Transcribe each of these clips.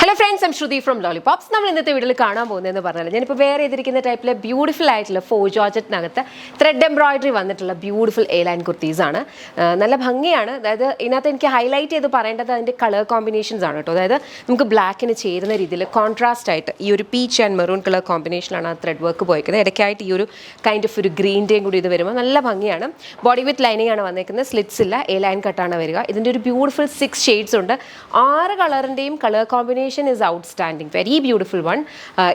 Hello friends, I'm Shruti from Lollipops. നമ്മൾ ഇന്നത്തെ വീഡിയോയിൽ കാണാൻ പോകുന്നതെന്ന് പറഞ്ഞാൽ ഞാനിപ്പോൾ വേറെ ചെയ്തിരിക്കുന്ന ടൈപ്പിലെ ബ്യൂട്ടിഫുൾ ആയിട്ടുള്ള ജോർജറ്റിനകത്ത് ത്രെഡ് എംബ്രോയിഡറി വന്നിട്ടുള്ള ബ്യൂട്ടിഫുൾ എ ലൈൻ കുർത്തീസ് ആണ്. നല്ല ഭംഗിയാണ്. അതായത് ഇതിനകത്ത് എനിക്ക് ഹൈലൈറ്റ് ചെയ്ത് പറയേണ്ടത് അതിൻ്റെ കളർ കോമ്പിനേഷൻസ് ആണ് കേട്ടോ. അതായത് നമുക്ക് ബ്ലാക്കിന് ചേരുന്ന രീതിയിൽ കോൺട്രാസ്റ്റ് ആയിട്ട് ഈ ഒരു പീച്ച് ആൻഡ് മെറൂൺ കളർ കോമ്പിനേഷനാണ് ആ ത്രെഡ് വർക്ക് പോയിരിക്കുന്നത്. ഇടയ്ക്കായിട്ട് ഈ ഒരു കൈൻഡ് ഓഫ് ഒരു ഗ്രീൻ്റെയും കൂടി ഇത് വരുമ്പോൾ നല്ല ഭംഗിയാണ്. ബോഡി വിത്ത് ലൈനിങ് ആണ് വന്നിരിക്കുന്നത്. സ്ലിറ്റ്സ് ഇല്ല, എ ലൈൻ കട്ടാണ് വരിക. ഇതിൻ്റെ ഒരു ബ്യൂട്ടിഫുൾ 6 ഷെയ്ഡ്സ് ഉണ്ട്. 6 കളറിൻ്റെയും colour combination is outstanding, very beautiful one.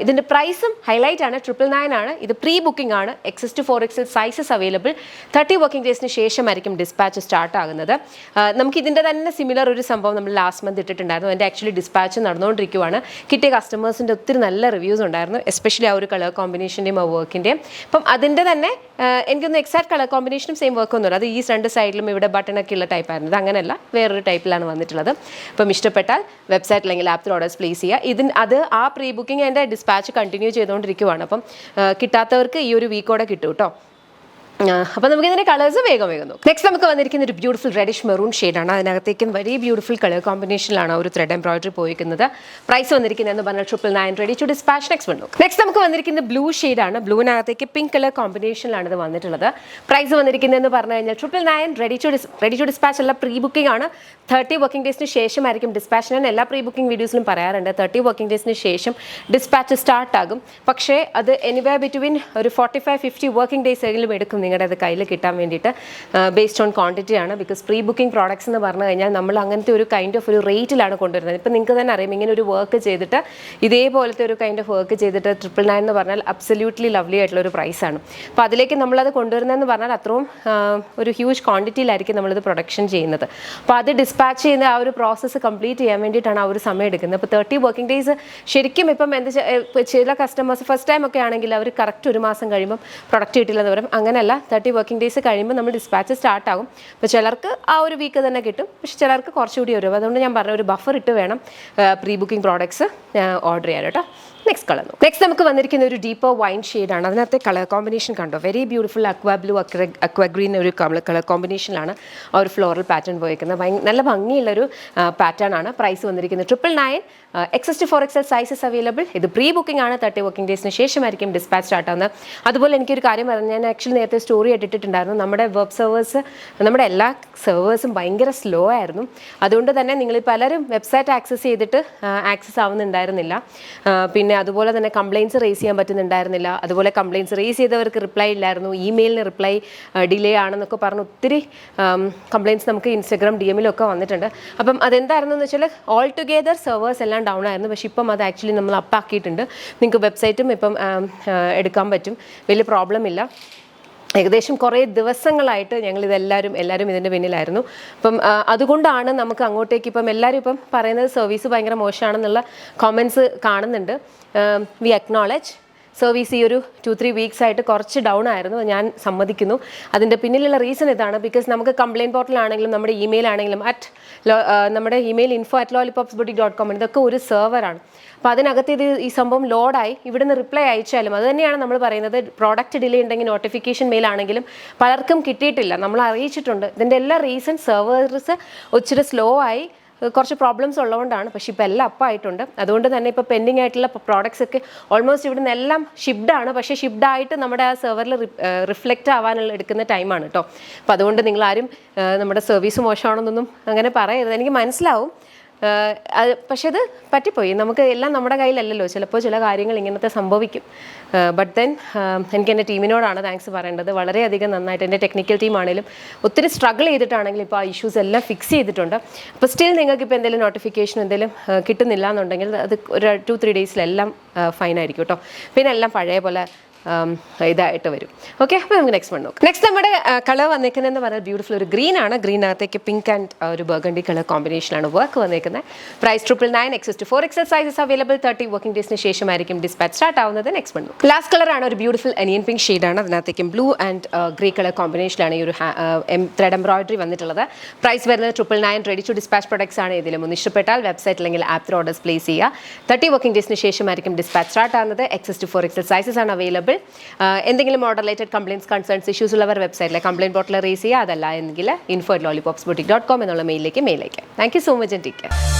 ഇതിന്റെ പ്രൈസും ഹൈലൈറ്റ് ആണ്, 999 ആണ്. ഇത് പ്രീ ബുക്കിംഗ് ആണ്. XS to 4XL sizes available. 30 working ഡേയ്സിന് ശേഷമായിരിക്കും ഡിസ്പാച്ച് സ്റ്റാർട്ട് ആകുന്നത്. നമുക്ക് ഇതിന്റെ തന്നെ സിമിലർ ഒരു സംഭവം നമ്മൾ ലാസ്റ്റ് മന്ത് ഇട്ടിട്ടുണ്ടായിരുന്നു. അതിൻ്റെ ആക്ച്വലി ഡിസ്പാച്ച് നടന്നുകൊണ്ടിരിക്കുകയാണ്. കിട്ടിയ കസ്റ്റമേഴ്സിൻ്റെ ഒത്തിരി നല്ല റിവ്യൂസ് ഉണ്ടായിരുന്നു, എസ്പെഷ്യലി ആ ഒരു കളർ കോമ്പിനേഷൻ്റെയും ആ വർക്കിൻ്റെയും. അപ്പം അതിൻ്റെ തന്നെ എനിക്കൊന്ന് എക്സാക്ട് കളർ കോമ്പിനേഷനും സെയിം വർക്കൊന്നുമില്ല. അത് ഈ 2 സൈഡിലും ഇവിടെ ബട്ടണൊക്കെ ഉള്ള ടൈപ്പായിരുന്നു. അങ്ങനെയല്ല, വേറൊരു ടൈപ്പിലാണ് വന്നിട്ടുള്ളത്. അപ്പം ഇഷ്ടപ്പെട്ടാൽ വെബ്സൈറ്റ് അല്ലെങ്കിൽ ആപ്പിൽ ഓർഡേഴ്സ് പ്ലേസ് ചെയ്യുക. അത് ആ പ്രീ ബുക്കിംഗ് അതിൻ്റെ ഡിസ്പാച്ച് കണ്ടിന്യൂ ചെയ്തുകൊണ്ടിരിക്കുവാണ്. അപ്പം കിട്ടാത്തവർക്ക് ഈ ഒരു വീക്കോടെ കിട്ടും കേട്ടോ. അപ്പോൾ നമുക്ക് ഇതിൻ്റെ കളേഴ്സ് വേഗം നോക്കാം. നെക്സ്റ്റ് നമുക്ക് വന്നിരിക്കുന്ന ഒരു ബ്യൂട്ടിഫുൾ റെഡിഷ് മെറൂൺ ഷെയ്ഡാണ്. അതിനകത്തേക്കും വെരി ബ്യൂട്ടിഫുൾ കളർ കോമ്പിനേഷനിലാണ് ഒരു ത്രെഡ് എംബ്രോയിഡറി പോയിരിക്കുന്നത്. പ്രൈസ് വന്നിരിക്കുന്നതെന്ന് പറഞ്ഞാൽ 999, റെഡി ടു ഡിസ്പാച്ച്. നെക്സ്റ്റ് നമുക്ക് വന്നിരിക്കുന്നത് ബ്ലൂ ഷെയ്ഡാണ്. ബ്ലൂവിനകത്തേക്ക് പിങ്ക് കളർ കോമ്പിനേഷനിലാണ് ഇത് വന്നിട്ടുള്ളത്. പ്രൈസ് വന്നിരിക്കുന്നതെന്ന് പറഞ്ഞു കഴിഞ്ഞാൽ 999, റെഡി ടു ഡിസ്പാച്ച്. അല്ല, പ്രീ ബുക്കിംഗ് ആണ്. 30 വർക്കിംഗ് ഡേയ്സിന് ശേഷമായിരിക്കും ഡിസ്പാച്ച്. ഞാൻ എല്ലാ പ്രീ ബുക്കിംഗ് വീഡിയോസിലും പറയാറുണ്ട് 30 വർക്കിംഗ് ഡേയ്സിന് ശേഷം ഡിസ്പാച്ച് സ്റ്റാർട്ട് ആകും. പക്ഷേ അത് എനിവേ ബിറ്റ്വീൻ ഒരു 45-50 വർക്കിംഗ് ഡേയ്സ് എങ്കിലും എടുക്കും നിങ്ങളുടെ അത് കയ്യിൽ കിട്ടാൻ വേണ്ടിയിട്ട്. ബേസ്ഡ് ഓൺ ക്വാണ്ടിറ്റി ആണ്. ബിക്കോസ് പ്രീ ബുക്കിംഗ് പ്രോഡക്ട്സ് എന്ന് പറഞ്ഞു കഴിഞ്ഞാൽ നമ്മൾ അങ്ങനത്തെ ഒരു കൈൻഡ് ഓഫ് ഒരു റേറ്റിലാണ് കൊണ്ടുവരുന്നത്. ഇപ്പം നിങ്ങൾക്ക് തന്നെ അറിയാം, ഇങ്ങനെ ഒരു വർക്ക് ചെയ്തിട്ട് ഇതേപോലത്തെ ഒരു കൈൻഡ് ഓഫ് വർക്ക് ചെയ്തിട്ട് 999 എന്ന് പറഞ്ഞാൽ അബ്സല്യൂട്ട്ലി ലവ്ലി ആയിട്ടുള്ള ഒരു പ്രൈസാണ്. അപ്പോൾ അതിലേക്ക് നമ്മളത് കൊണ്ടുവരുന്നതെന്ന് പറഞ്ഞാൽ അത്രയും ഒരു ഹ്യൂജ് ക്വാണ്ടിറ്റിയിലായിരിക്കും നമ്മളിത് പ്രൊഡക്ഷൻ ചെയ്യുന്നത്. അപ്പോൾ അത് ഡിസ്പാച്ച് ചെയ്യുന്ന ആ ഒരു പ്രോസസ്സ് കംപ്ലീറ്റ് ചെയ്യാൻ വേണ്ടിയിട്ടാണ് ആ ഒരു സമയം എടുക്കുന്നത്. അപ്പോൾ 30 വർക്കിംഗ് ഡേയ്സ് ശരിക്കും ഇപ്പം ചില കസ്റ്റമേഴ്സ് ഫസ്റ്റ് ടൈം ഒക്കെ ആണെങ്കിൽ അവർ കറക്റ്റ് 1 മാസം കഴിയുമ്പം പ്രൊഡക്റ്റ് കിട്ടില്ലെന്ന് പറയും. അങ്ങനെയല്ല, 30 വർക്കിംഗ് ഡേയ്സ് കഴിയുമ്പോൾ നമ്മൾ ഡിസ്പാച്ച് സ്റ്റാർട്ട് ആകും. അപ്പോൾ ചിലർക്ക് ആ ഒരു വീക്ക് തന്നെ കിട്ടും, പക്ഷെ ചിലർക്ക് കുറച്ചുകൂടി വരും. അതുകൊണ്ട് ഞാൻ പറഞ്ഞ ഒരു ബഫർ ഇട്ട് വേണം പ്രീ ബുക്കിംഗ് പ്രോഡക്ട്സ് ഓർഡർ ചെയ്യാൻ കേട്ടോ. നെക്സ്റ്റ് നമുക്ക് വന്നിരിക്കുന്ന ഒരു ഡീപ്പർ വൈൻ ഷെയ്ഡാണ്. അതിനകത്തെ കളർ കോമ്പിനേഷൻ കണ്ടോ, വെരി ബ്യൂട്ടിഫുൾ അക്വാ ബ്ലൂ അക്വാ ഗ്രീൻ ഒരു കളർ കോമ്പിനേഷനിലാണ് ആ ഒരു ഫ്ലോറൽ പാറ്റേൺ പോയിരിക്കുന്നത്. നല്ല ഭംഗിയുള്ളൊരു പാറ്റേൺ ആണ്. പ്രൈസ് വന്നിരിക്കുന്നത് 999, XS to 4XL sizes available. ഇത് പ്രീ ബുക്കിംഗ് ആണ്. 30 വർക്കിംഗ് ഡേയ്സിന് ശേഷമായിരിക്കും ഡിസ്പാച്ച് സ്റ്റാർട്ട് ആവുന്നത്. അതുപോലെ എനിക്കൊരു കാര്യം പറഞ്ഞു, ഞാൻ ആക്ച്വലി നേരത്തെ സ്റ്റോറി ഇട്ടിട്ടുണ്ടായിരുന്നു. നമ്മുടെ വെബ് സെർവേഴ്സ്, നമ്മുടെ എല്ലാ സെർവേഴ്സും ഭയങ്കര സ്ലോ ആയിരുന്നു. അതുകൊണ്ട് തന്നെ നിങ്ങൾ പലരും വെബ്സൈറ്റ് ആക്സസ് ചെയ്തിട്ട് ആക്സസ് ആവുന്നുണ്ടായിരുന്നില്ല. പിന്നെ അതുപോലെ തന്നെ കംപ്ലയിൻസ് റേസ് ചെയ്യാൻ പറ്റുന്നുണ്ടായിരുന്നില്ല. അതുപോലെ കംപ്ലയിൻസ് റേസ് ചെയ്തവർക്ക് റിപ്ലൈ ഇല്ലായിരുന്നു. ഇമെയിലിന് റിപ്ലൈ ഡിലേ ആണെന്നൊക്കെ പറഞ്ഞ് ഒത്തിരി കംപ്ലയിൻസ് നമുക്ക് ഇൻസ്റ്റഗ്രാം DM-ലൊക്കെ വന്നിട്ടുണ്ട്. അപ്പം അതെന്തായിരുന്നു എന്ന് വെച്ചാൽ ഓൾ ടുഗെദർ സെർവേഴ്സ് എല്ലാം ഡൗൺ ആയിരുന്നു. പക്ഷേ ഇപ്പം അത് ആക്ച്വലി നമ്മൾ അപ്പാക്കിയിട്ടുണ്ട്. നിങ്ങൾക്ക് വെബ്സൈറ്റും ഇപ്പം എടുക്കാൻ പറ്റും, വലിയ പ്രോബ്ലം ഇല്ല. ഏകദേശം കുറേ ദിവസങ്ങളായിട്ട് എല്ലാവരും ഇതിൻ്റെ പിന്നിലായിരുന്നു. അപ്പം അതുകൊണ്ടാണ് നമുക്ക് അങ്ങോട്ടേക്ക് ഇപ്പം എല്ലാവരും ഇപ്പം പറയുന്നത് സർവീസ് ഭയങ്കര മോശമാണെന്നുള്ള കോമൻസ് കാണുന്നുണ്ട്. വി അക്നോളജ് സർവീസ് ഈ ഒരു 2-3 വീക്സ് ആയിട്ട് കുറച്ച് ഡൗൺ ആയിരുന്നു, ഞാൻ സമ്മതിക്കുന്നു. അതിൻ്റെ പിന്നിലുള്ള റീസൺ ഇതാണ്. ബിക്കോസ് നമുക്ക് കംപ്ലയിൻറ്റ് പോർട്ടലാണെങ്കിലും നമ്മുടെ ഇമെയിൽ ആണെങ്കിലും നമ്മുടെ ഇമെയിൽ info@lollipopsboutique.com ഇതൊക്കെ ഒരു സെർവറാണ്. അപ്പോൾ അതിനകത്ത് ഈ സംഭവം ലോഡായി ഇവിടുന്ന് റിപ്ലൈ അയച്ചാലും അത് തന്നെയാണ് നമ്മൾ പറയുന്നത്. പ്രോഡക്റ്റ് ഡിലേ ഉണ്ടെങ്കിൽ നോട്ടിഫിക്കേഷൻ മെയിൽ ആണെങ്കിലും പലർക്കും കിട്ടിയിട്ടില്ല, നമ്മൾ അറിയിച്ചിട്ടുണ്ട്. ഇതിൻ്റെ എല്ലാ റീസൺ സെർവേഴ്സ് ഒത്തിരി സ്ലോ ആയി, കുറച്ച് പ്രോബ്ലംസ് ഉള്ളതുകൊണ്ടാണ്. പക്ഷേ ഇപ്പോൾ എല്ലാം അപ്പായിട്ടുണ്ട്. അതുകൊണ്ട് തന്നെ ഇപ്പോൾ പെൻഡിങ് ആയിട്ടുള്ള പ്രോഡക്ട്സ് ഒക്കെ ഓൾമോസ്റ്റ് ഇവിടുന്ന് എല്ലാം ഷിപ്ഡാണ്. പക്ഷേ ഷിപ്ഡായിട്ട് നമ്മുടെ ആ സെർവറിൽ റിഫ്ലക്റ്റ് ആവാനുള്ള എടുക്കുന്ന ടൈമാണ് കേട്ടോ. അപ്പോൾ അതുകൊണ്ട് നിങ്ങളാരും നമ്മുടെ സർവീസ് മോശമാണെന്നൊന്നും അങ്ങനെ പറയരുത്. എനിക്ക് മനസ്സിലാവും, പക്ഷെ അത് പറ്റിപ്പോയി. നമുക്ക് എല്ലാം നമ്മുടെ കയ്യിലല്ലല്ലോ. ചിലപ്പോൾ ചില കാര്യങ്ങൾ ഇങ്ങനത്തെ സംഭവിക്കും. ബട്ട് ദെൻ എനിക്ക് എൻ്റെ ടീമിനോടാണ് താങ്ക്സ് പറയേണ്ടത്. വളരെയധികം നന്നായിട്ട് എൻ്റെ ടെക്നിക്കൽ ടീമാണെങ്കിലും ഒത്തിരി സ്ട്രഗിൾ ചെയ്തിട്ടാണെങ്കിലും ഇപ്പോൾ ആ ഇഷ്യൂസ് എല്ലാം ഫിക്സ് ചെയ്തിട്ടുണ്ട്. അപ്പോൾ സ്റ്റിൽ നിങ്ങൾക്ക് ഇപ്പോൾ എന്തെങ്കിലും നോട്ടിഫിക്കേഷൻ എന്തെങ്കിലും കിട്ടുന്നില്ല എന്നുണ്ടെങ്കിൽ അത് ഒരു 2-3 ഡേയ്സിലെല്ലാം ഫൈനായിരിക്കും കേട്ടോ. പിന്നെ എല്ലാം പഴയ പോലെ ഇതായിട്ട് വരും. ഓക്കെ, അപ്പോൾ നമുക്ക് നെക്സ്റ്റ് നോക്കാം. നെക്സ്റ്റ് നമ്മുടെ കളർ വന്നേക്കുന്നതെന്ന് പറഞ്ഞാൽ ബ്യൂട്ടിഫുൾ ഒരു ഗ്രീൻ ആണ്. ഗ്രീനകത്തേക്ക് പിങ്ക് ആൻഡ് ഒരു ബർഗണ്ടി കളർ കോമ്പിനേഷനാണ് വർക്ക് വന്നേക്കുന്നത്. Price 999, XS to 4XL sizes available. 30 working ഡേയ്സിന് ശേഷമായിരിക്കും ഡിസ്പാച്ച് സ്റ്റാർട്ട് ആവുന്നത്. നെക്സ്റ്റ് നോക്കാം. ലാസ്റ്റ് കളറാണ് ഒരു ബ്യൂട്ടിഫുൾ അനിയൻ പിങ്ക് ഷെയ്ഡാണ്. അതിനകത്തേക്കും ബ്ലൂ ആൻഡ് ഗ്രേ കളർ കോമ്പിനേഷനാണ് ഈ ഒരു ത്രെഡ് എംബ്രോയിഡറി വന്നിട്ടുള്ളത്. പ്രൈസ് വരുന്നത് 999, റെഡി ടു ഡിസ്പാച്ച് പ്രൊഡക്ട്സ് ആണ്. ഇതിലും ഒന്ന് ഇഷ്ടപ്പെട്ടാൽ വെബ്സൈറ്റ് അല്ലെങ്കിൽ ആപ്പിൽ ഓർഡേഴ്സ് പ്ലേസ് ചെയ്യുക. 30 വർക്കിംഗ് ഡേയ്സിന് ശേഷമായിരിക്കും ഡിസ്പാച്ച് സ്റ്റാർട്ട് ആവുന്നത്. XS to 4XL സൈസസ് ആണ് അവൈലബിൾ. എന്തെങ്കിലും order related compliance concerns issues ഉള്ളവർ വെബ്സൈറ്റിലെ കംപ്ലയിൻറ്റ് പോർട്ടൽ റേസ് ചെയ്യുക. അതല്ല എങ്കിൽ info@lollipopsboutique.com എന്നുള്ള മെയിലിലേക്ക് മെയിൽ അയക്കാം. Thank you so much and take care.